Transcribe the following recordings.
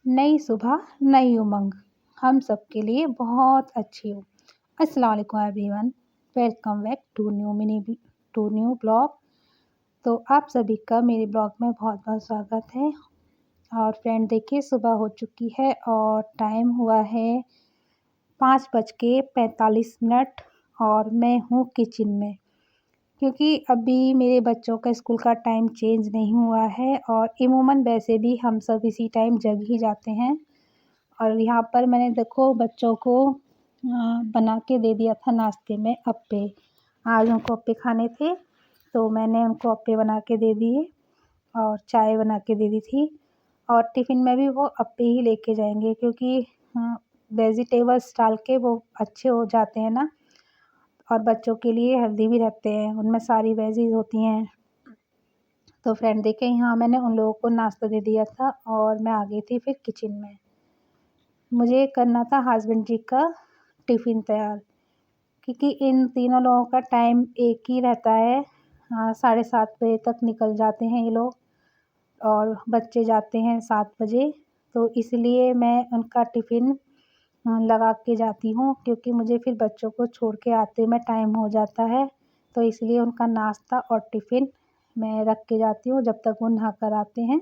नई सुबह, नई उमंग, हम सबके लिए बहुत अच्छी हो। अस्सलाम वालेकुम everyone, welcome back to new blog. तो आप सभी का मेरे ब्लॉग में बहुत-बहुत स्वागत है। और फ्रेंड देखिए सुबह हो चुकी है और टाइम हुआ है 5:45 और मैं हूँ किचन में। क्योंकि अभी मेरे बच्चों का स्कूल का टाइम चेंज नहीं हुआ है और इमूमन वैसे भी हम सब इसी टाइम जग ही जाते हैं। और यहाँ पर मैंने देखो बच्चों को बना के दे दिया था नाश्ते में अप्पे। आज उनको अप्पे खाने थे तो मैंने उनको अप्पे बना के दे दिए और चाय बना के दे दी थी। और टिफ़िन में भी वो अप्पे ही लेके जाएंगे क्योंकि वेजिटेबल्स डाल के वो अच्छे हो जाते हैं ना, और बच्चों के लिए हेल्दी भी रहते हैं, उनमें सारी वेजीज़ होती हैं। तो फ्रेंड देखिए यहाँ मैंने उन लोगों को नाश्ता दे दिया था और मैं आ गई थी फिर किचन में। मुझे करना था हस्बैंड जी का टिफ़िन तैयार, क्योंकि इन तीनों लोगों का टाइम एक ही रहता है। 7:30 बजे तक निकल जाते हैं ये लोग और बच्चे जाते हैं 7 बजे। तो इसलिए मैं उनका टिफ़िन लगा के जाती हूँ, क्योंकि मुझे फिर बच्चों को छोड़ के आते में टाइम हो जाता है। तो इसलिए उनका नाश्ता और टिफ़िन मैं रख के जाती हूँ, जब तक वो नहा कर आते हैं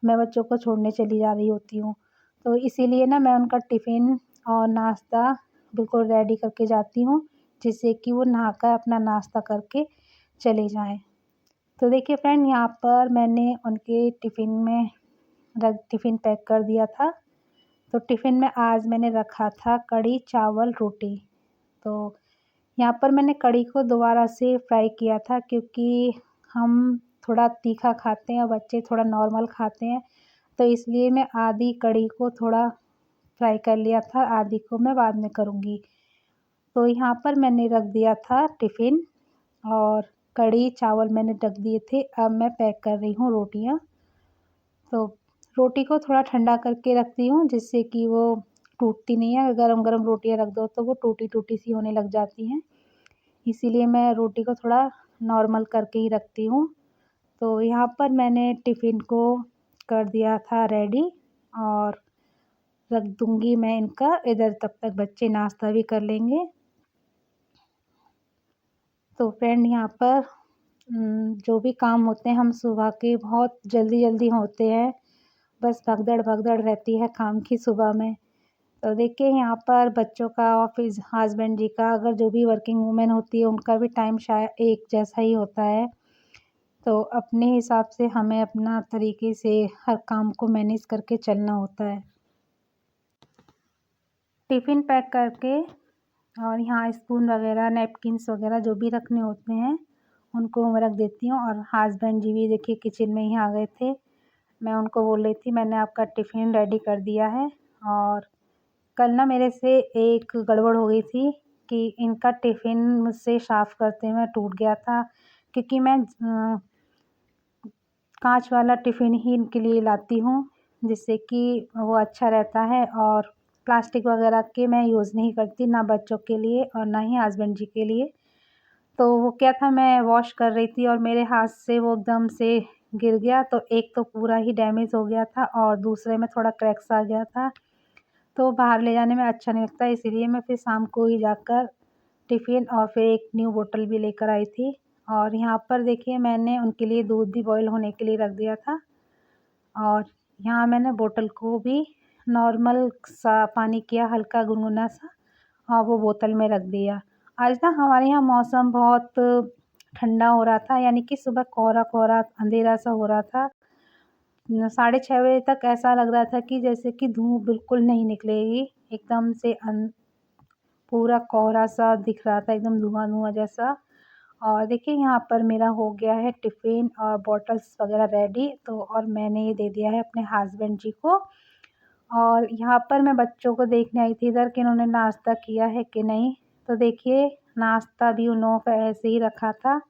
मैं बच्चों को छोड़ने चली जा रही होती हूँ। तो इसीलिए ना मैं उनका टिफ़िन और नाश्ता बिल्कुल रेडी करके जाती हूँ, जिससे कि वो नहाकर अपना नाश्ता करके चले जाएँ। तो देखिए फ्रेंड यहाँ पर मैंने उनके टिफ़िन पैक कर दिया था। तो टिफ़िन में आज मैंने रखा था कढ़ी चावल रोटी। तो यहाँ पर मैंने कढ़ी को दोबारा से फ्राई किया था, क्योंकि हम थोड़ा तीखा खाते हैं और बच्चे थोड़ा नॉर्मल खाते हैं। तो इसलिए मैं आधी कढ़ी को थोड़ा फ्राई कर लिया था, आधी को मैं बाद में करूँगी। तो यहाँ पर मैंने रख दिया था टिफ़िन और कढ़ी चावल मैंने रख दिए थे। अब मैं पैक कर रही हूँ रोटियाँ। तो रोटी को थोड़ा ठंडा करके रखती हूँ, जिससे कि वो टूटती नहीं है। गरम-गरम रोटियाँ रख दो तो वो टूटी-टूटी सी होने लग जाती हैं। इसीलिए मैं रोटी को थोड़ा नॉर्मल करके ही रखती हूँ। तो यहाँ पर मैंने टिफ़िन को कर दिया था रेडी और रख दूँगी मैं इनका इधर, तब तक बच्चे नाश्ता भी कर लेंगे। तो फ्रेंड यहाँ पर जो भी काम होते हैं हम सुबह के बहुत जल्दी-जल्दी होते हैं। बस भगदड़-भगदड़ रहती है काम की सुबह में। तो देखिए यहाँ पर बच्चों का ऑफ़िस, हस्बैंड जी का, अगर जो भी वर्किंग वूमेन होती है उनका भी टाइम शायद एक जैसा ही होता है। तो अपने हिसाब से हमें अपना तरीके से हर काम को मैनेज करके चलना होता है। टिफ़िन पैक करके और यहाँ स्पून वग़ैरह, नैपकिन्स वग़ैरह जो भी रखने होते हैं, उनको मैं रख देती हूँ। और हस्बैंड जी भी देखिए किचन में ही आ गए थे। मैं उनको बोल रही थी मैंने आपका टिफ़िन रेडी कर दिया है। और कल ना मेरे से एक गड़बड़ हो गई थी कि इनका टिफ़िन मुझसे साफ़ करते में टूट गया था, क्योंकि मैं काँच वाला टिफ़िन ही इनके लिए लाती हूँ, जिससे कि वो अच्छा रहता है। और प्लास्टिक वग़ैरह के मैं यूज़ नहीं करती, ना बच्चों के लिए और ना ही हस्बैंड जी के लिए। तो वो क्या था, मैं वॉश कर रही थी और मेरे हाथ से वो एकदम से गिर गया, तो एक तो पूरा ही डैमेज हो गया था और दूसरे में थोड़ा क्रैक्स आ गया था। तो बाहर ले जाने में अच्छा नहीं लगता, इसीलिए मैं फिर शाम को ही जाकर टिफ़िन और फिर एक न्यू बोतल भी लेकर आई थी। और यहाँ पर देखिए मैंने उनके लिए दूध भी बॉयल होने के लिए रख दिया था। और यहाँ मैंने बोतल को भी नॉर्मल सा पानी किया, हल्का गुनगुना सा, और वो बोतल में रख दिया। आज ना हमारे यहाँ मौसम बहुत ठंडा हो रहा था, यानी कि सुबह कोहरा-कोहरा अंधेरा सा हो रहा था। 6:30 बजे तक ऐसा लग रहा था कि जैसे कि धूप बिल्कुल नहीं निकलेगी, एकदम से पूरा कोहरा सा दिख रहा था, एकदम धुआँ-धुआँ जैसा। और देखिए यहाँ पर मेरा हो गया है टिफ़िन और बॉटल्स वग़ैरह रेडी, तो और मैंने ये दे दिया है अपने हस्बैंड जी को। और यहाँ पर मैं बच्चों को देखने आई थी इधर कि उन्होंने नाश्ता किया है कि नहीं। तो देखिए नाश्ता भी उन लोगों का ऐसे ही रखा था।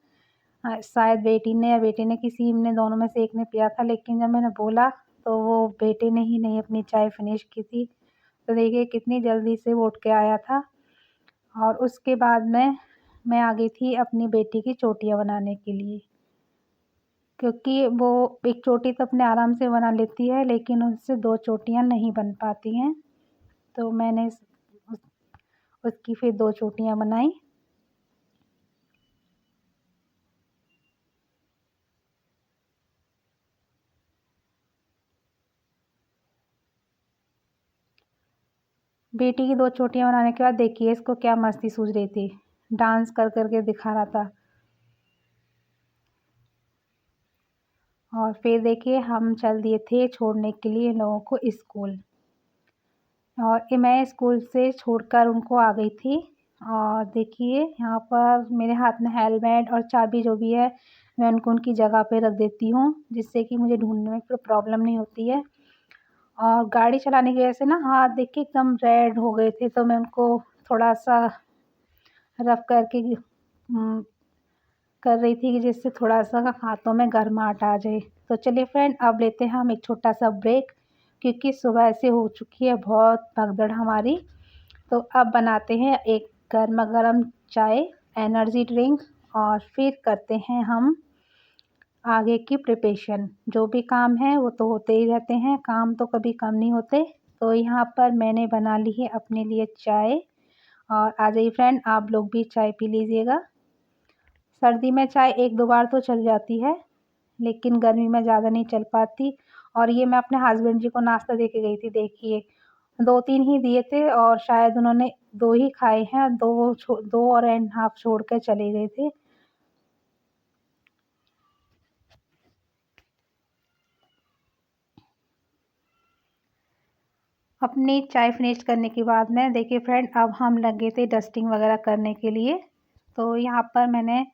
शायद बेटी ने या बेटे ने, किसी ने, दोनों में से एक ने पिया था, लेकिन जब मैंने बोला तो वो बेटे ने ही नहीं अपनी चाय फ़िनिश की थी। तो देखिए कितनी जल्दी से वो उठ के आया था। और उसके बाद में मैं आ गई थी अपनी बेटी की चोटियाँ बनाने के लिए। क्योंकि वो एक चोटी तो अपने आराम से बना लेती है, लेकिन उससे 2 चोटियाँ नहीं बन पाती हैं। तो मैंने उसकी फिर 2 चोटियाँ बनाई। बेटी की 2 चोटियाँ बनाने के बाद देखिए इसको क्या मस्ती सूझ रही थी, डांस कर के दिखा रहा था। और फिर देखिए हम चल दिए थे छोड़ने के लिए इन लोगों को स्कूल। और ये मैं स्कूल से छोड़कर उनको आ गई थी। और देखिए यहाँ पर मेरे हाथ में हेलमेट और चाबी जो भी है, मैं उनको उनकी जगह पे रख देती हूँ, जिससे कि मुझे ढूँढने में कोई प्रॉब्लम नहीं होती है। और गाड़ी चलाने की वजह से ना हाथ देखिए एकदम रेड हो गए थे, तो मैं उनको थोड़ा-सा रफ़ करके कर रही थी कि जिससे थोड़ा-सा हाथों में गर्माहट आ जाए। तो चलिए फ्रेंड, अब लेते हैं हम एक छोटा-सा ब्रेक, क्योंकि सुबह से हो चुकी है बहुत भगदड़ हमारी। तो अब बनाते हैं एक गरमा-गरम चाय, एनर्जी ड्रिंक, और फिर करते हैं हम आगे की प्रिपरेशन। जो भी काम है वो तो होते ही रहते हैं, काम तो कभी कम नहीं होते। तो यहाँ पर मैंने बना ली है अपने लिए चाय। और आ जाइए फ्रेंड, आप लोग भी चाय पी लीजिएगा। सर्दी में चाय 1-2 बार तो चल जाती है, लेकिन गर्मी में ज़्यादा नहीं चल पाती। और ये मैं अपने हस्बैंड जी को नाश्ता दे के गई थी, देखिए 2-3 ही दिए थे और शायद उन्होंने 2 ही खाए हैं, 2 और एंड हाफ छोड़ कर चले गए थे। अपनी चाय फिनिश करने के बाद में देखिए फ्रेंड, अब हम लगे थे डस्टिंग वगैरह करने के लिए। तो यहाँ पर मैंने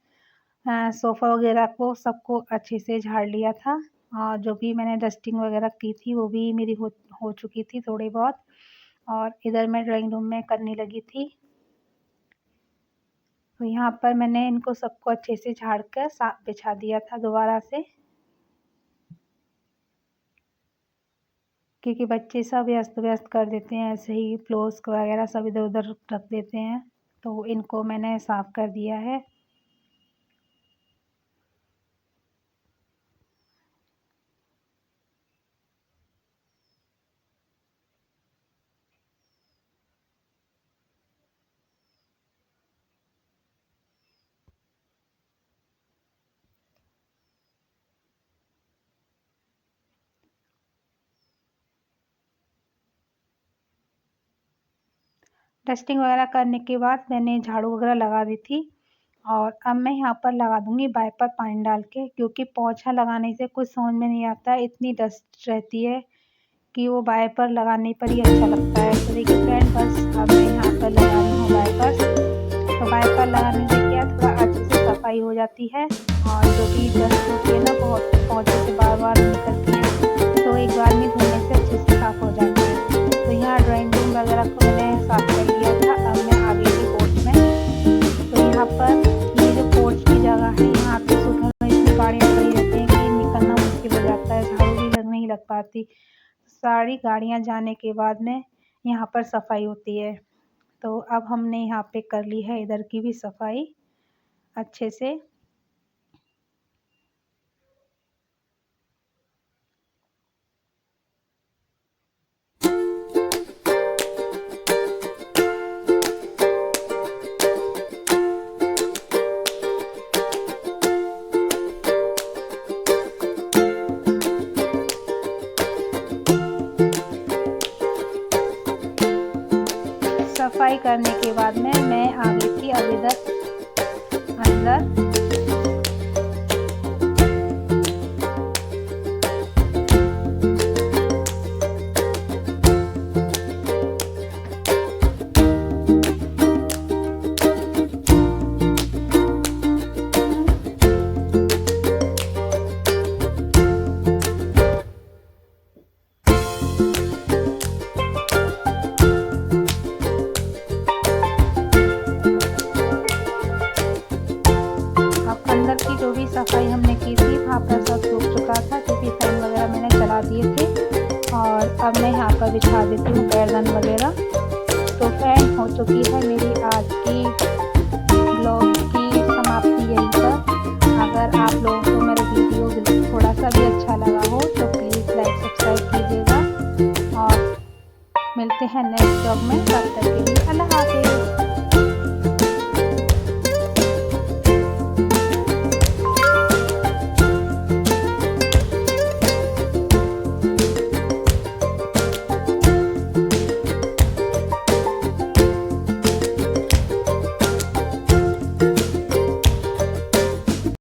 सोफ़ा वगैरह को सबको अच्छे से झाड़ लिया था। और जो भी मैंने डस्टिंग वगैरह की थी वो भी मेरी हो चुकी थी थोड़ी बहुत। और इधर मैं ड्राइंग रूम में करने लगी थी। तो यहाँ पर मैंने इनको सबको अच्छे से झाड़ कर साफ बिछा दिया था दोबारा से, क्योंकि बच्चे सब अस्त-व्यस्त कर देते हैं, ऐसे ही फ्लोर्स वगैरह सब इधर-उधर रख देते हैं। तो इनको मैंने साफ़ कर दिया है। डस्टिंग वगैरह करने के बाद मैंने झाड़ू वगैरह लगा दी थी। और अब मैं यहाँ पर लगा दूँगी वाइपर पानी डाल के, क्योंकि पोंछा लगाने से कुछ समझ में नहीं आता है, इतनी डस्ट रहती है कि वो वाइपर लगाने पर ही अच्छा लगता है। तो देखिए फ्रेंड, बस अब मैं यहाँ पर लगा रही हूँ वाइपर। तो वाइपर लगाने से क्या थोड़ा अच्छे से सफाई हो जाती है। और जो भी डस्ट होती है ना, बहुत पोंछे से बार-बार निकलती है, तो एक बार में धोने से अच्छे से साफ़ हो जाती है। तो यहाँ ड्राइंग रूम वगैरह को मैंने साफ़ कर लिया था। अब मैं आ गई थी पोर्च में। तो यहाँ पर ये जो पोर्च की जगह है, यहाँ पे सुबह में इतनी गाड़ियाँ खड़ी रहती हैं कि निकलना मुश्किल हो जाता है, झाड़ू भी नहीं लग पाती। सारी गाड़ियाँ जाने के बाद में यहाँ पर सफाई होती है। तो अब हमने यहाँ पे कर ली है इधर की भी सफाई अच्छे से। सफाई करने के बाद में मैं आ गई थी अब इधर अंदर। अंदर की जो भी सफाई हमने की थी वहाँ पर सब सूख चुका था, क्योंकि फैन वगैरह मैंने चला दिए थे। और अब मैं यहाँ पर बिछा देती हूँ पैरदान वगैरह। तो फैन हो चुकी है मेरी आज की ब्लॉग की समाप्ति यहीं पर। अगर आप लोगों को मेरा वीडियो थोड़ा सा भी अच्छा लगा हो तो प्लीज़ लाइक सब्सक्राइब कीजिएगा और मिलते हैं नेक्स्ट ब्लॉग में। तब तक के लिए अल्लाह हाफ़िज़।